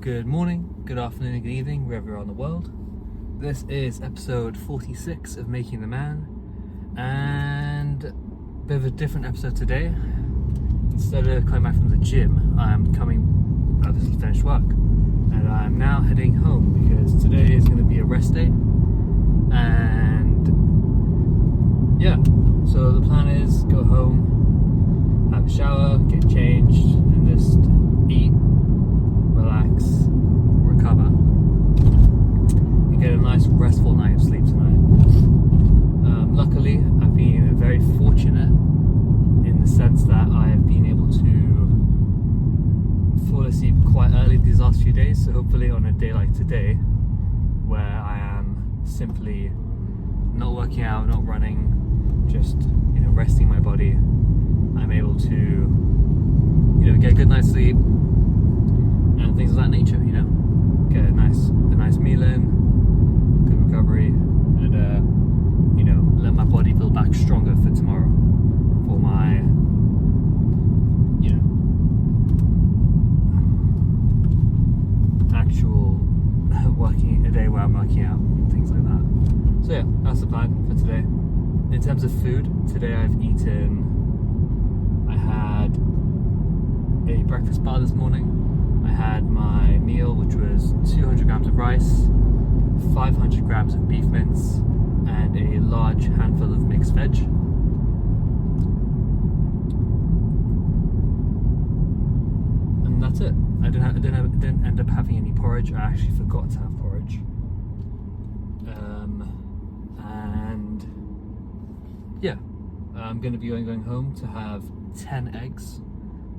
Good morning, good afternoon, good evening, wherever you are in the world. This is episode 46 of Making the Man, and a bit of a different episode today. Instead of coming back from the gym, I've just finished work, and I'm now heading home because today is going to be a rest day. And yeah, so the plan is go home, have a shower, get changed, and just eat, relax, recover, and get a nice restful night of sleep tonight. Luckily, I've been very fortunate in the sense that I have been able to fall asleep quite early these last few days, so hopefully on a day like today, where I am simply not working out, not running, just resting my body, I'm able to get a good night's sleep and things of that nature, get a nice meal in, good recovery, and let my body build back stronger for tomorrow, for my actual a day where I'm working out and things like that. So yeah, that's the plan for today. In terms of food, today I had a breakfast bar this morning. I had my meal, which was 200 grams of rice, 500 grams of beef mince, and a large handful of mixed veg. And that's it. I didn't end up having any porridge. I actually forgot to have porridge. And yeah, I'm going to be going home to have 10 eggs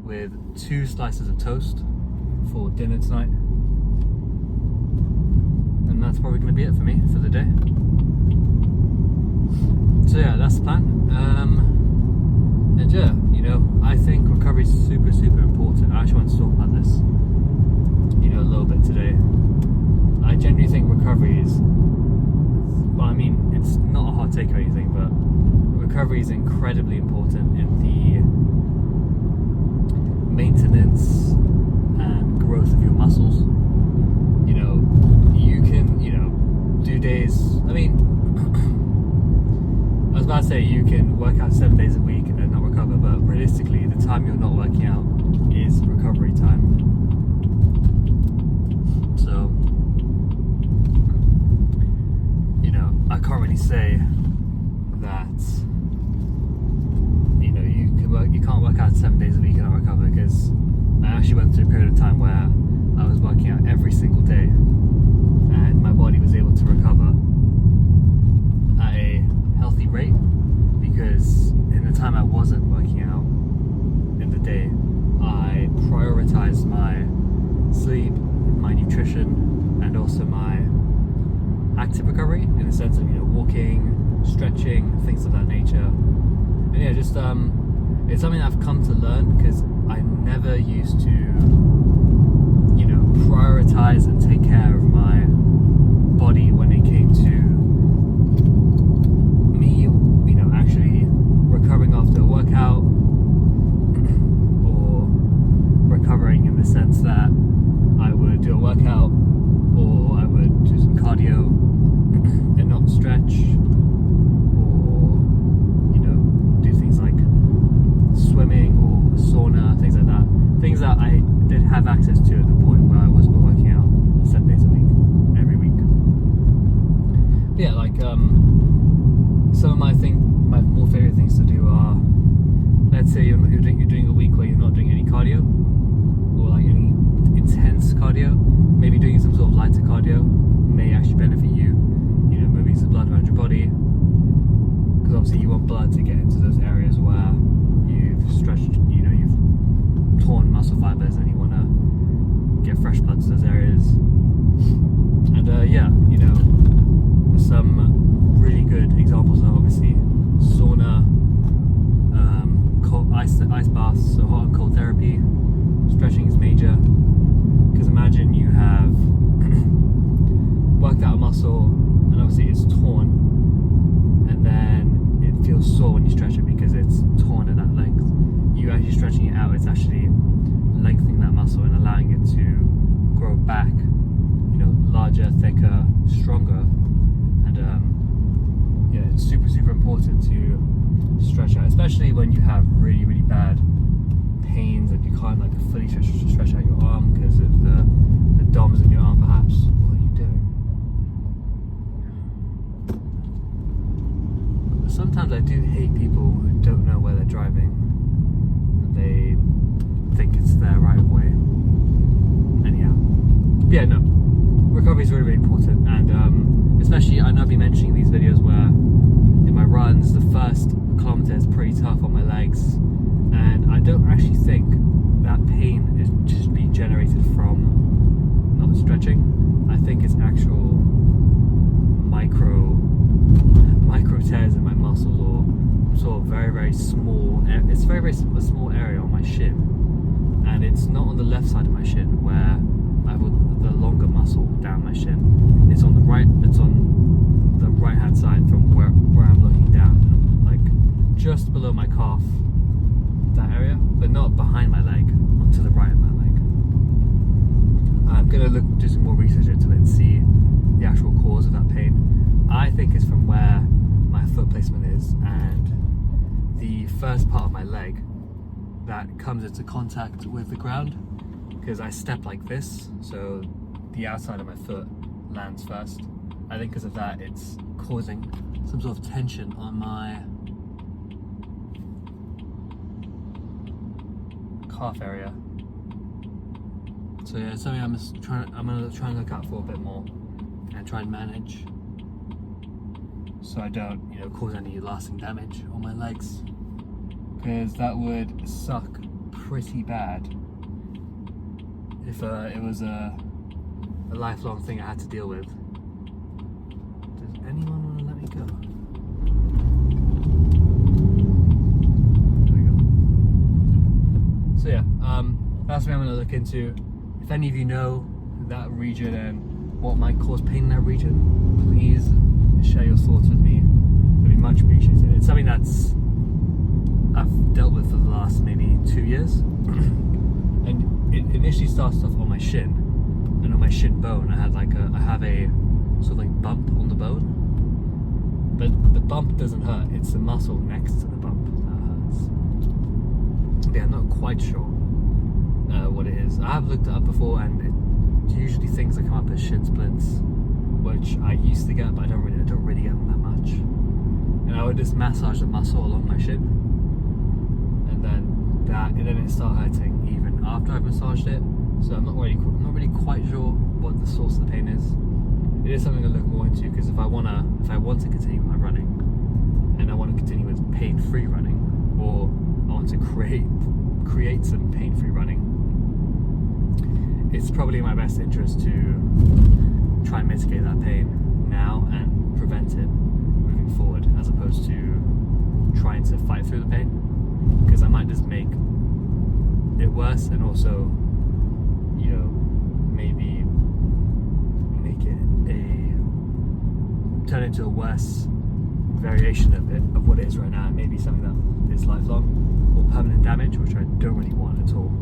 with 2 slices of toast for dinner tonight. And that's probably going to be it for me for the day. So yeah, that's the plan. And yeah, I think recovery is super, super important. I actually want to talk about this, a little bit today. I genuinely think recovery is, it's not a hot take or anything, but recovery is incredibly important in the maintenance and growth of your muscles. You can, do days, I was about to say you can work out 7 days a week and not recover, but realistically, the time you're not working out is recovery time. So, I can't really say that, you can't work out 7 days a week and not recover, because I actually went through a period of time where I was working out every single day and my body was able to recover at a healthy rate, because in the time I wasn't working out in the day, I prioritized my sleep, my nutrition, and also my active recovery, in the sense of walking, stretching, things of that nature. And yeah, just it's something I've come to learn, because I never used to prioritize and take care of my body when it came to me actually recovering after a workout, or recovering in the sense that I would do a workout or I would do some cardio and not stretch, or do things like swimming or sauna, things like that, things that I did have access to at the point where I wasn't working out 7 days a week, every week. Yeah, some of my more favorite things to do are, let's say you're doing a week where you're not doing any cardio, or like any intense cardio. Maybe doing some sort of lighter cardio may actually benefit you, moving some blood around your body, because obviously you want blood to get into those areas where you've stretched, you've torn muscle fibers, and you want to get fresh blood to those areas. And some really good examples are obviously sauna, cold ice baths, so hot and cold therapy. Stretching is major, because imagine you have worked out a muscle and obviously it's torn, and then it feels sore when you stretch it because it's torn at that length. You actually stretching it out, it's actually lengthening that muscle and allowing it to grow back stronger. And yeah, it's super important to stretch out, especially when you have really bad pains and you can't like fully stretch out your arm because of the DOMs in your arm. Perhaps. What are you doing? Sometimes I do hate people who don't know where they're driving. They think it's their right of way. Anyhow, yeah, no, recovery is really important, and especially I know I've been mentioning these videos where in my runs the first kilometer is pretty tough on my legs, and I don't actually think that pain is just being generated from not stretching. I think it's actual micro tears in my muscles, or sort of very small. It's a small area on my shin, and it's not on the left side of my shin where I have the longer muscle down my shin. It's on the right. It's on the right hand side from where I'm looking down, like just below my calf, that area, but not behind my leg, to the right of my leg. I'm gonna do some more research into it and see the actual cause of that pain. I think it's from where my foot placement is and the first part of my leg that comes into contact with the ground, because I step like this, so the outside of my foot lands first. I think because of that it's causing some sort of tension on my calf area. So yeah, it's something I'm gonna try and look out for a bit more and try and manage, so I don't, cause any lasting damage on my legs, because that would suck pretty bad if it was a lifelong thing I had to deal with. Does anyone want to let me go? There we go. So yeah, that's what I'm going to look into. If any of you know that region and what might cause pain in that region, please share your thoughts with me. It'd be much appreciated. It's something that's I've dealt with for the last maybe 2 years. And it initially started off on my shin, and on my shin bone I have a sort of like bump on the bone, but the bump doesn't hurt, it's the muscle next to the bump that hurts. But yeah, I'm not quite sure what it is. I have looked it up before, and it's usually things that come up as shin splints, which I used to get, but I don't really get them that much. And I would just massage the muscle along my shin, and then it started hurting even after I've massaged it. So I'm not really quite sure what the source of the pain is. It is something to look more into, because if I want to continue my running, and I want to continue with pain-free running, or I want to create some pain-free running, it's probably in my best interest to try and mitigate that pain now and prevent it moving forward, as opposed to trying to fight through the pain, because I might just make it worse, and also maybe make it turn into a worse variation of what it is right now, and maybe something that is lifelong or permanent damage, which I don't really want at all.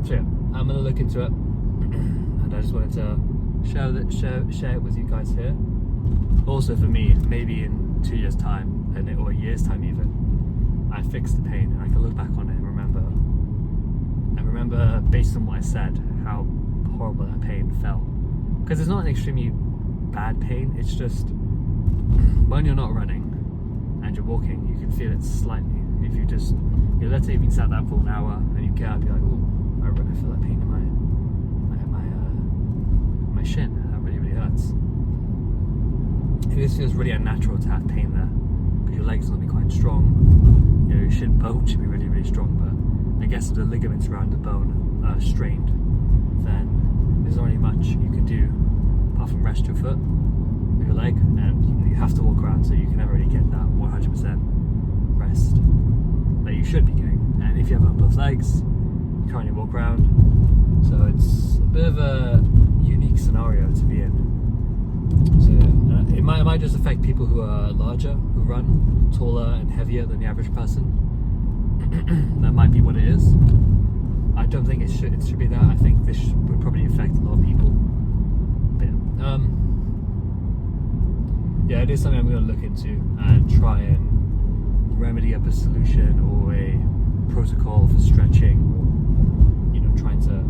So yeah, I'm gonna look into it, and I just wanted to share it with you guys here. Also for me, maybe in 2 years time, or a year's time even, I fixed the pain and I can look back on it and remember based on what I said how horrible that pain felt. Because it's not an extremely bad pain, it's just when you're not running and you're walking, you can feel it slightly. If you just, let's say you've been sat down for an hour and you get up, you're like, oh, I feel that pain in my shin. That really hurts. It just feels really unnatural to have pain there, because your legs will be quite strong. Your shin bone should be really strong, but I guess if the ligaments around the bone are strained, then there's not really much you can do apart from rest your foot or your leg, and you have to walk around, so you can never really get that 100% rest that you should be getting. And if you have both legs, you can't really walk around, so it's a bit of a unique scenario to be in. So yeah, it might just affect people who are larger, who run taller and heavier than the average person. That might be what it is. I don't think it should be that. I think this would probably affect a lot of people. But it is something I'm going to look into and try and remedy up a solution or a protocol for stretching, or, you know, trying to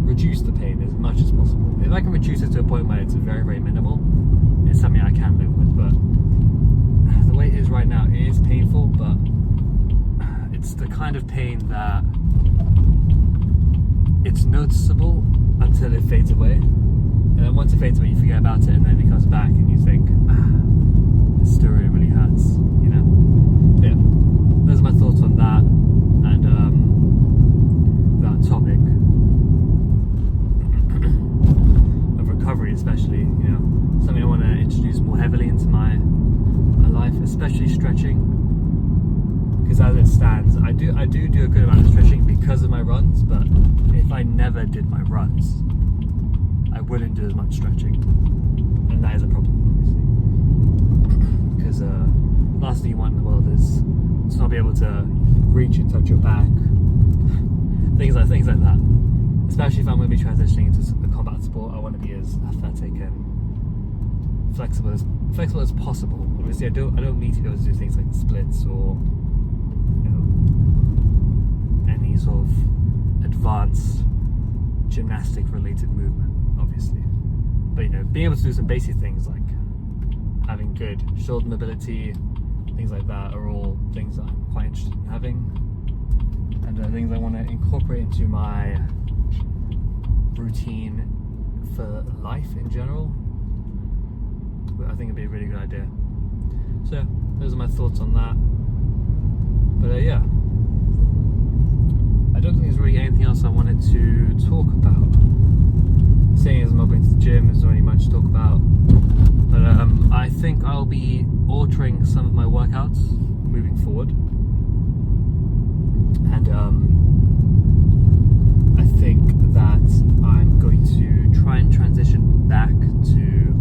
reduce the pain as much as possible. If I can reduce it to a point where it's very, very minimal, it's something I can live with. But the way it is right now, it is painful, but it's the kind of pain that it's noticeable until it fades away, and then once it fades away you forget about it, and then it comes back and you think, it still really hurts, you know. But yeah, those are my thoughts on that and that topic of recovery, especially, you know, something I want to introduce more heavily into my life, especially stretching. Because as it stands, I do a good amount of stretching because of my runs, but if I never did my runs, I wouldn't do as much stretching, and that is a problem, obviously. Because last thing you want in the world is to not be able to reach and touch your back, things like that. Especially if I'm going to be transitioning into a combat sport, I want to be as athletic and flexible as possible. Obviously, I don't need to be able to do things like splits or, you know, any sort of advanced gymnastic related movement, obviously. But, you know, being able to do some basic things like having good shoulder mobility, things like that, are all things that I'm quite interested in having, and things I want to incorporate into my routine for life in general. I think it'd be a really good idea. So those are my thoughts on that. But yeah, I don't think there's really anything else I wanted to talk about. Seeing as I'm not going to the gym, there's not really much to talk about. But I think I'll be altering some of my workouts moving forward. And I think that I'm going to try and transition back to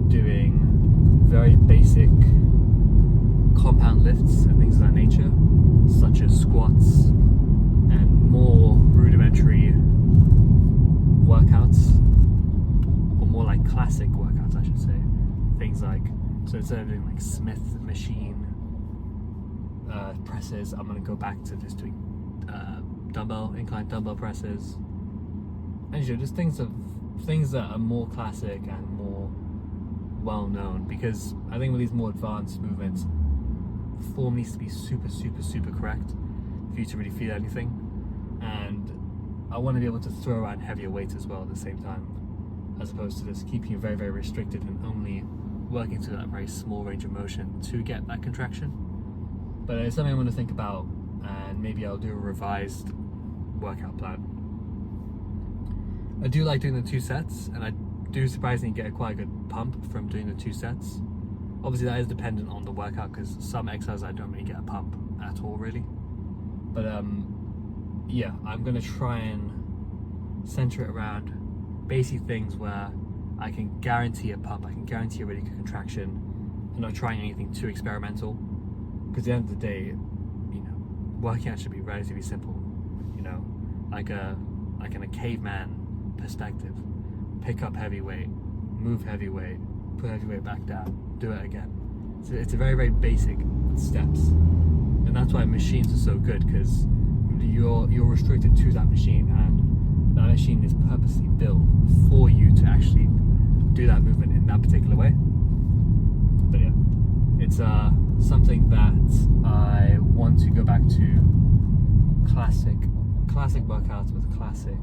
doing very basic compound lifts and things of that nature, such as squats and more rudimentary workouts, or more like classic workouts, I should say. Things like, so instead of doing like Smith machine presses, I'm going to go back to just doing inclined dumbbell presses, and you know, just things that are more classic and more well known, because I think with these more advanced movements, form needs to be super correct for you to really feel anything, and I want to be able to throw around heavier weights as well at the same time, as opposed to just keeping you very, very restricted and only working to that very small range of motion to get that contraction. But it's something I want to think about, and maybe I'll do a revised workout plan. I do like doing the 2 sets, and I do surprisingly get quite a good pump from doing the 2 sets. Obviously that is dependent on the workout, because some exercises I don't really get a pump at all really. But yeah, I'm going to try and center it around basic things where I can guarantee a pump, I can guarantee a really good contraction. I'm not trying anything too experimental, because at the end of the day, you know, working out should be relatively simple, you know, like in a caveman perspective. Pick up heavy weight, move heavy weight, put heavy weight back down, do it again. So it's a very, very basic steps, and that's why machines are so good, because you're restricted to that machine, and that machine is purposely built for you to actually do that movement in that particular way. But yeah, it's something that I want to go back to classic workouts with classic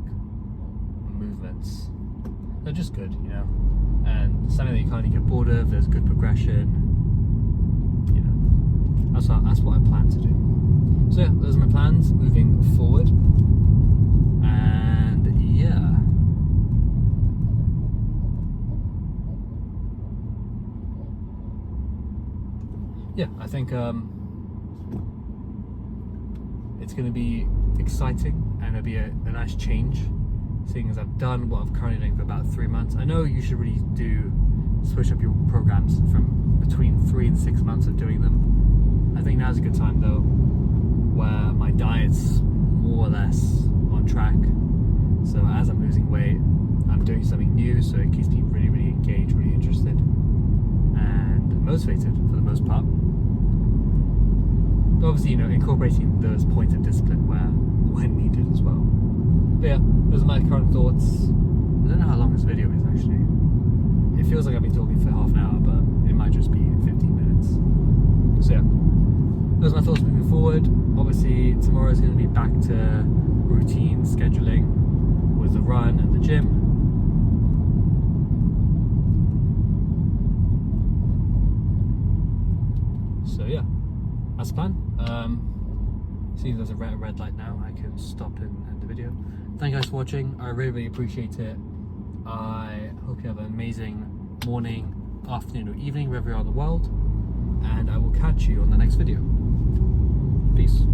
movements. They're just good, you know, and something that you can't get bored of. There's good progression, you know. That's what I plan to do. So yeah, those are my plans moving forward, and yeah, I think it's going to be exciting, and it'll be a nice change, seeing as I've done what I'm currently doing for about 3 months. I know you should really switch up your programs from between 3 and 6 months of doing them. I think now's a good time though, where my diet's more or less on track. So as I'm losing weight, I'm doing something new, so it keeps me really, really engaged, really interested. And motivated for the most part. But obviously, incorporating those points of discipline when needed as well. But yeah, those are my current thoughts. I don't know how long this video is actually. It feels like I've been talking for half an hour, but it might just be 15 minutes. So yeah, those are my thoughts moving forward. Obviously, tomorrow is going to be back to routine scheduling with the run and the gym. So yeah, that's the plan. See, there's a red light now. I can stop and end the video. Thank you guys for watching. I really appreciate it. I hope you have an amazing morning, afternoon, or evening wherever you are in the world. And I will catch you on the next video. Peace.